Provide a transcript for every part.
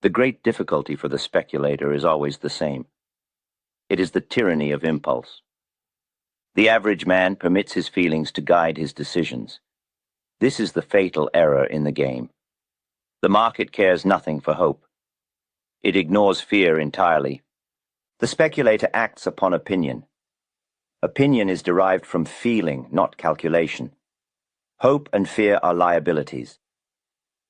The great difficulty for the speculator is always the same. It is the tyranny of impulse. The average man permits his feelings to guide his decisions. This is the fatal error in the game. The market cares nothing for hope. It ignores fear entirely. The speculator acts upon opinion. Opinion is derived from feeling, not calculation. Hope and fear are liabilities.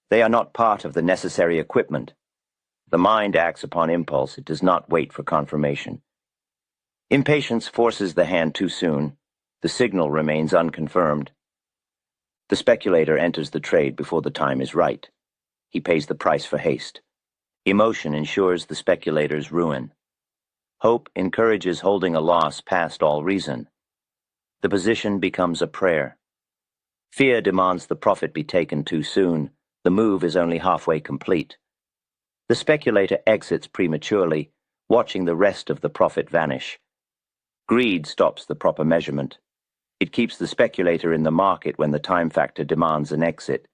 They are not part of the necessary equipment. The mind acts upon impulse. It does not wait for confirmation. Impatience forces the hand too soon. The signal remains unconfirmed. The speculator enters the trade before the time is right. He pays the price for haste. Emotion ensures the speculator's ruin. Hope encourages holding a loss past all reason. The position becomes a prayer. Fear demands the profit be taken too soon. The move is only halfway complete. The speculator exits prematurely, watching the rest of the profit vanish. Greed stops the proper measurement. It keeps the speculator in the market when the time factor demands an exit.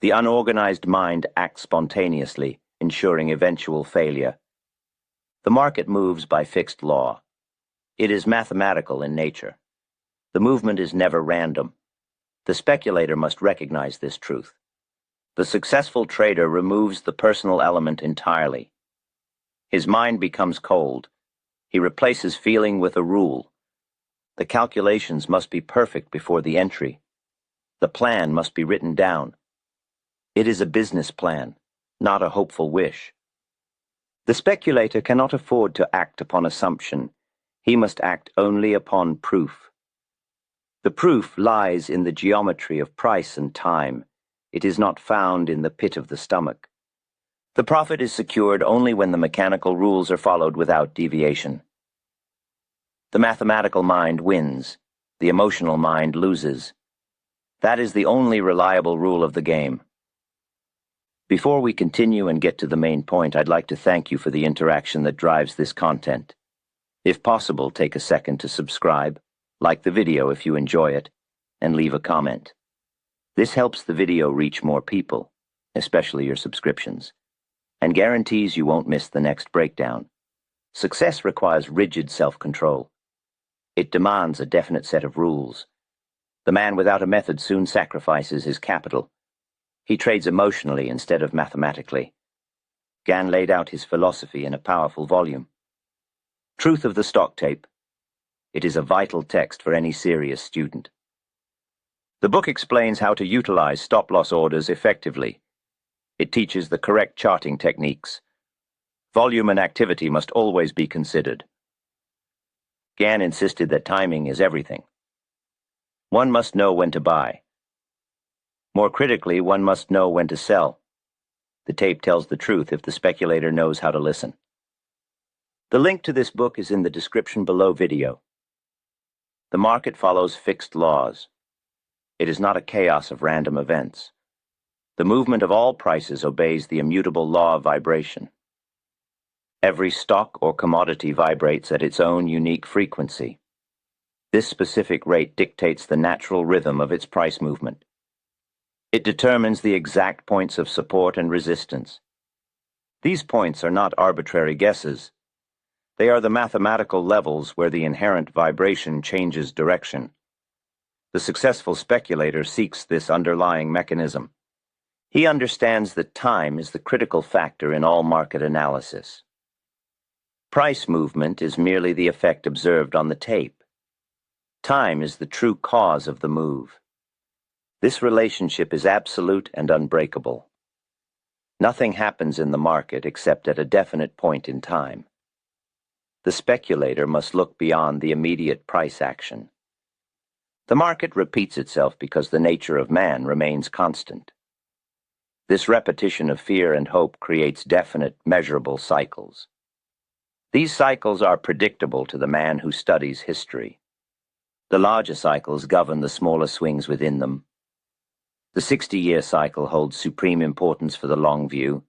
The unorganized mind acts spontaneously, ensuring eventual failure. The market moves by fixed law. It is mathematical in nature. The movement is never random. The speculator must recognize this truth. The successful trader removes the personal element entirely. His mind becomes cold. He replaces feeling with a rule. The calculations must be perfect before the entry. The plan must be written down. It is a business plan, not a hopeful wish. The speculator cannot afford to act upon assumption. He must act only upon proof. The proof lies in the geometry of price and time. It is not found in the pit of the stomach. The profit is secured only when the mechanical rules are followed without deviation. The mathematical mind wins. The emotional mind loses. That is the only reliable rule of the game. Before we continue and get to the main point, I'd like to thank you for the interaction that drives this content. If possible, take a second to subscribe, like the video if you enjoy it, and leave a comment. This helps the video reach more people, especially your subscriptions, and guarantees you won't miss the next breakdown. Success requires rigid self-control. It demands a definite set of rules. The man without a method soon sacrifices his capital. He trades emotionally instead of mathematically. Gann laid out his philosophy in a powerful volume. Truth of the Stock Tape. It is a vital text for any serious student. The book explains how to utilize stop-loss orders effectively. It teaches the correct charting techniques. Volume and activity must always be considered. Gann insisted that timing is everything. One must know when to buy. More critically, one must know when to sell. The tape tells the truth if the speculator knows how to listen. The link to this book is in the description below video. The market follows fixed laws. It is not a chaos of random events. The movement of all prices obeys the immutable law of vibration. Every stock or commodity vibrates at its own unique frequency. This specific rate dictates the natural rhythm of its price movement. It determines the exact points of support and resistance. These points are not arbitrary guesses. They are the mathematical levels where the inherent vibration changes direction. The successful speculator seeks this underlying mechanism. He understands that time is the critical factor in all market analysis. Price movement is merely the effect observed on the tape. Time is the true cause of the move. This relationship is absolute and unbreakable. Nothing happens in the market except at a definite point in time. The speculator must look beyond the immediate price action. The market repeats itself because the nature of man remains constant. This repetition of fear and hope creates definite, measurable cycles. These cycles are predictable to the man who studies history. The larger cycles govern the smaller swings within them. The 60-year cycle holds supreme importance for the long view.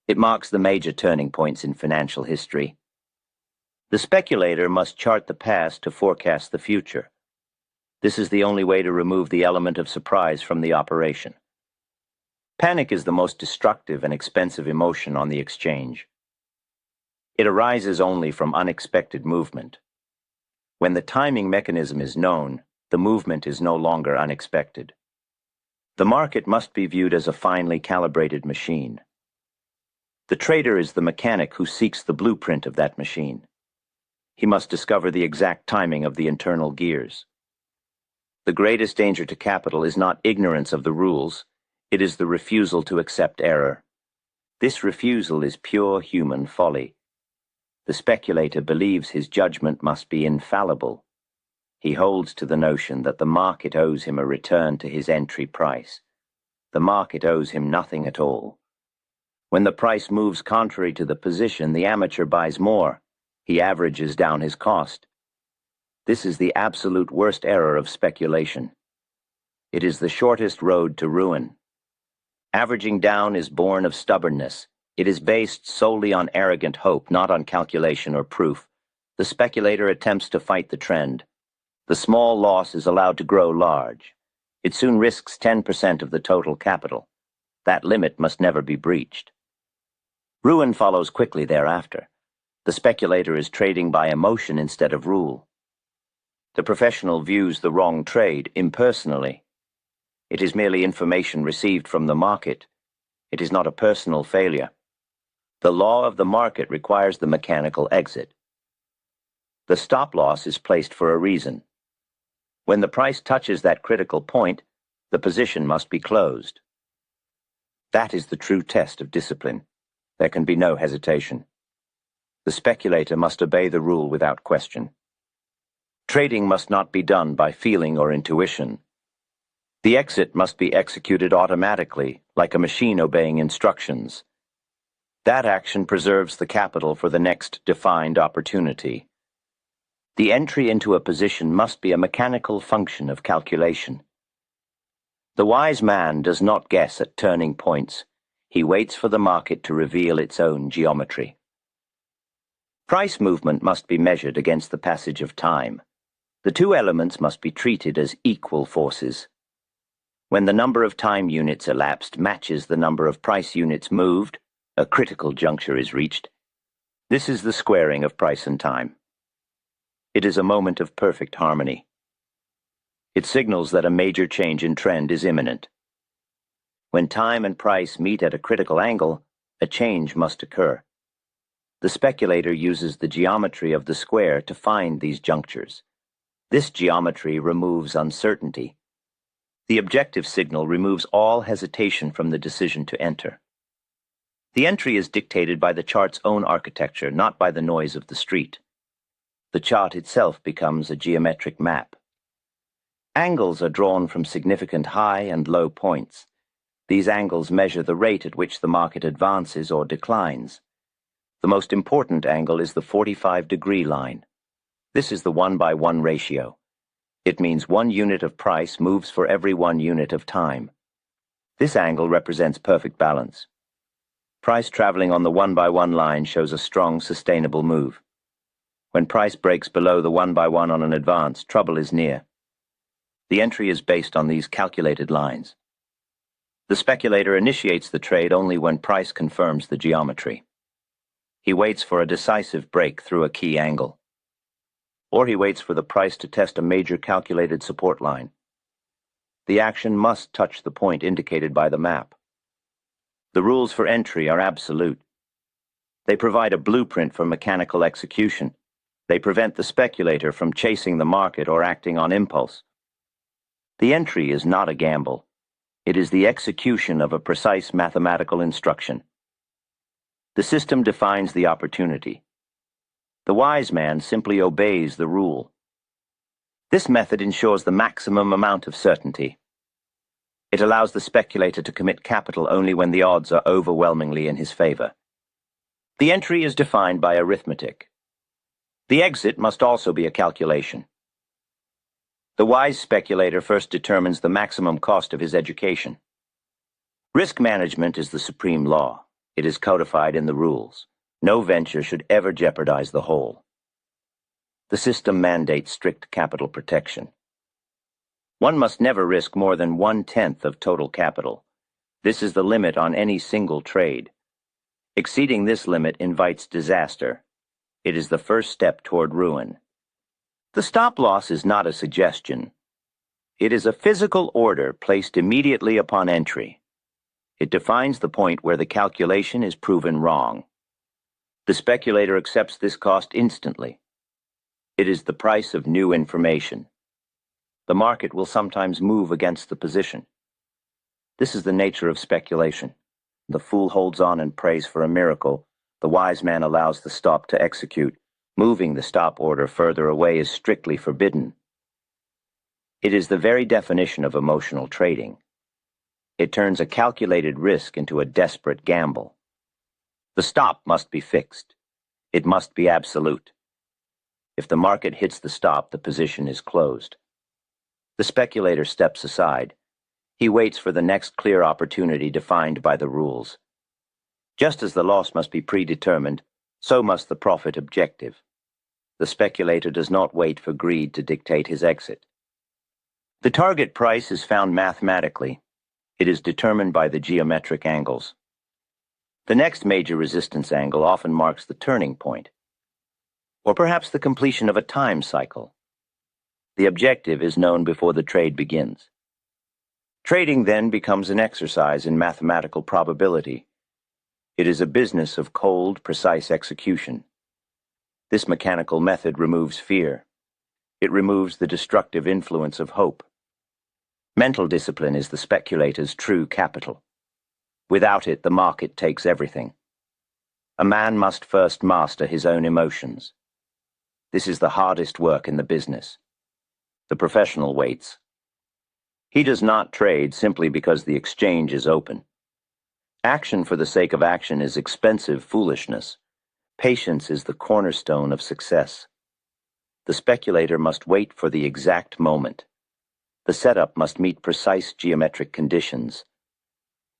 It marks the major turning points in financial history. The speculator must chart the past to forecast the future. This is the only way to remove the element of surprise from the operation. Panic is the most destructive and expensive emotion on the exchange. It arises only from unexpected movement. When the timing mechanism is known, the movement is no longer unexpected. The market must be viewed as a finely calibrated machine. The trader is the mechanic who seeks the blueprint of that machine. He must discover the exact timing of the internal gears. The greatest danger to capital is not ignorance of the rules, it is the refusal to accept error. This refusal is pure human folly. The speculator believes his judgment must be infallible. He holds to the notion that the market owes him a return to his entry price. The market owes him nothing at all. When the price moves contrary to the position, the amateur buys more. He averages down his cost. This is the absolute worst error of speculation. It is the shortest road to ruin. Averaging down is born of stubbornness. It is based solely on arrogant hope, not on calculation or proof. The speculator attempts to fight the trend. The small loss is allowed to grow large. It soon risks 10% of the total capital. That limit must never be breached. Ruin follows quickly thereafter. The speculator is trading by emotion instead of rule. The professional views the wrong trade impersonally. It is merely information received from the market. It is not a personal failure. The law of the market requires the mechanical exit. The stop loss is placed for a reason. When the price touches that critical point, the position must be closed. That is the true test of discipline. There can be no hesitation. The speculator must obey the rule without question. Trading must not be done by feeling or intuition. The exit must be executed automatically, like a machine obeying instructions. That action preserves the capital for the next defined opportunity. The entry into a position must be a mechanical function of calculation. The wise man does not guess at turning points. He waits for the market to reveal its own geometry. Price movement must be measured against the passage of time. The two elements must be treated as equal forces. When the number of time units elapsed matches the number of price units moved, a critical juncture is reached. This is the squaring of price and time. It is a moment of perfect harmony. It signals that a major change in trend is imminent. When time and price meet at a critical angle, a change must occur. The speculator uses the geometry of the square to find these junctures. This geometry removes uncertainty. The objective signal removes all hesitation from the decision to enter. The entry is dictated by the chart's own architecture, not by the noise of the street. The chart itself becomes a geometric map. Angles are drawn from significant high and low points. These angles measure the rate at which the market advances or declines. The most important angle is the 45-degree line. This is the 1:1 ratio. It means 1 unit of price moves for every 1 unit of time. This angle represents perfect balance. Price traveling on the 1:1 line shows a strong, sustainable move. When price breaks below the 1:1 on an advance, trouble is near. The entry is based on these calculated lines. The speculator initiates the trade only when price confirms the geometry. He waits for a decisive break through a key angle. Or he waits for the price to test a major calculated support line. The action must touch the point indicated by the map. The rules for entry are absolute. They provide a blueprint for mechanical execution. They prevent the speculator from chasing the market or acting on impulse. The entry is not a gamble. It is the execution of a precise mathematical instruction. The system defines the opportunity. The wise man simply obeys the rule. This method ensures the maximum amount of certainty. It allows the speculator to commit capital only when the odds are overwhelmingly in his favor. The entry is defined by arithmetic. The exit must also be a calculation. The wise speculator first determines the maximum cost of his education. Risk management is the supreme law. It is codified in the rules. No venture should ever jeopardize the whole. The system mandates strict capital protection. One must never risk more than 1/10 of total capital. This is the limit on any single trade. Exceeding this limit invites disaster. It is the first step toward ruin. The stop loss is not a suggestion. It is a physical order placed immediately upon entry. It defines the point where the calculation is proven wrong. The speculator accepts this cost instantly. It is the price of new information. The market will sometimes move against the position. This is the nature of speculation. The fool holds on and prays for a miracle. The wise man allows the stop to execute. Moving the stop order further away is strictly forbidden. It is the very definition of emotional trading. It turns a calculated risk into a desperate gamble. The stop must be fixed. It must be absolute. If the market hits the stop, the position is closed. The speculator steps aside. He waits for the next clear opportunity defined by the rules. Just as the loss must be predetermined, so must the profit objective. The speculator does not wait for greed to dictate his exit. The target price is found mathematically. It is determined by the geometric angles. The next major resistance angle often marks the turning point, or perhaps the completion of a time cycle. The objective is known before the trade begins. Trading then becomes an exercise in mathematical probability. It is a business of cold, precise execution. This mechanical method removes fear. It removes the destructive influence of hope. Mental discipline is the speculator's true capital. Without it, the market takes everything. A man must first master his own emotions. This is the hardest work in the business. The professional waits. He does not trade simply because the exchange is open. Action for the sake of action is expensive foolishness. Patience is the cornerstone of success. The speculator must wait for the exact moment. The setup must meet precise geometric conditions.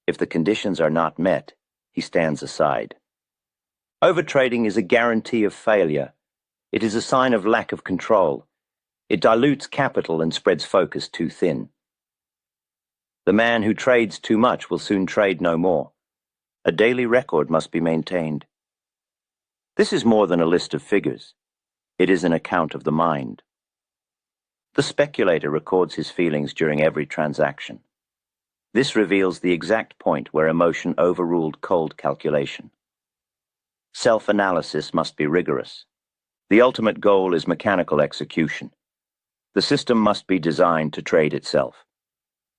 If the conditions are not met, he stands aside. Overtrading is a guarantee of failure. It is a sign of lack of control. It dilutes capital and spreads focus too thin. The man who trades too much will soon trade no more. A daily record must be maintained. This is more than a list of figures. It is an account of the mind. The speculator records his feelings during every transaction. This reveals the exact point where emotion overruled cold calculation. Self-analysis must be rigorous. The ultimate goal is mechanical execution. The system must be designed to trade itself.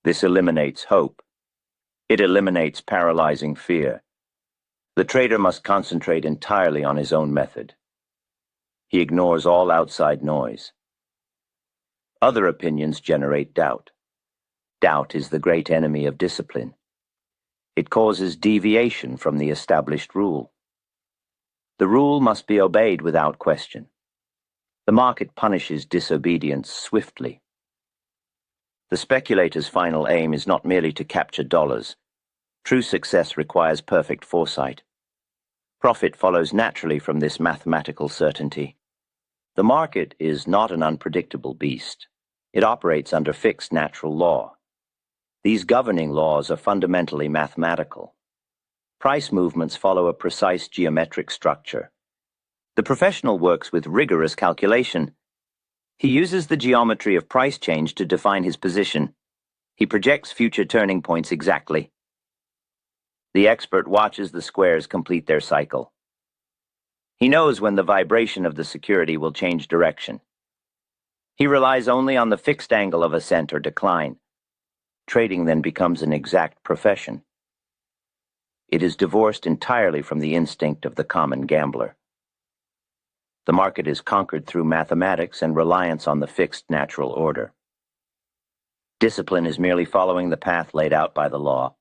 This eliminates hope. It eliminates paralyzing fear. The trader must concentrate entirely on his own method. He ignores all outside noise. Other opinions generate doubt. Doubt is the great enemy of discipline. It causes deviation from the established rule. The rule must be obeyed without question. The market punishes disobedience swiftly. The speculator's final aim is not merely to capture dollars. True success requires perfect foresight. Profit follows naturally from this mathematical certainty. The market is not an unpredictable beast. It operates under fixed natural law. These governing laws are fundamentally mathematical. Price movements follow a precise geometric structure. The professional works with rigorous calculation. He uses the geometry of price change to define his position. He projects future turning points exactly. The expert watches the squares complete their cycle. He knows when the vibration of the security will change direction. He relies only on the fixed angle of ascent or decline. Trading then becomes an exact profession. It is divorced entirely from the instinct of the common gambler. The market is conquered through mathematics and reliance on the fixed natural order. Discipline is merely following the path laid out by the law.